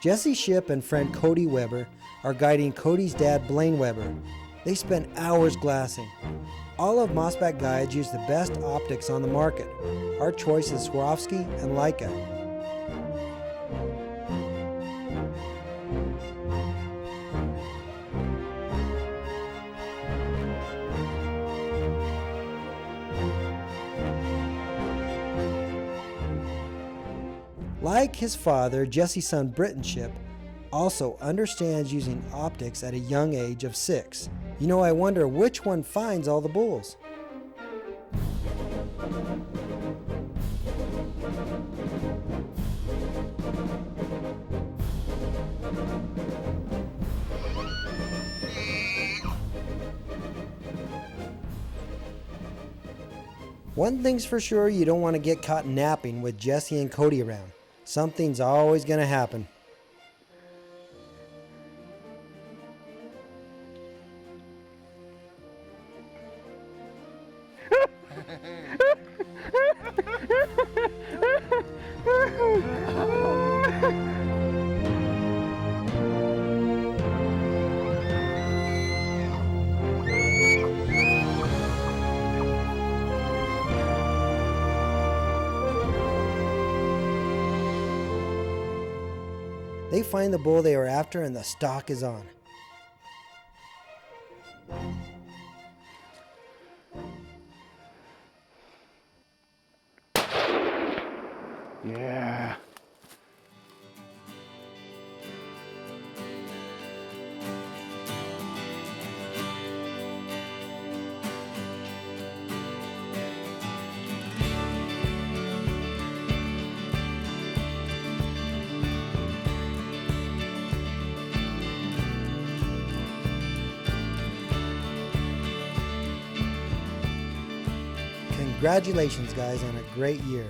Jesse Ship and friend Cody Weber are guiding Cody's dad Blaine Weber. They spend hours glassing. All of Mossback guides use the best optics on the market. Our choice is Swarovski and Leica. Like his father, Jesse's son Britton Ship also understands using optics at a young age of 6. You know, I wonder which one finds all the bulls. One thing's for sure, you don't want to get caught napping with Jesse and Cody around. Something's always going to happen. They find the bull they are after and the stalk is on. Yeah. Congratulations, guys, on a great year.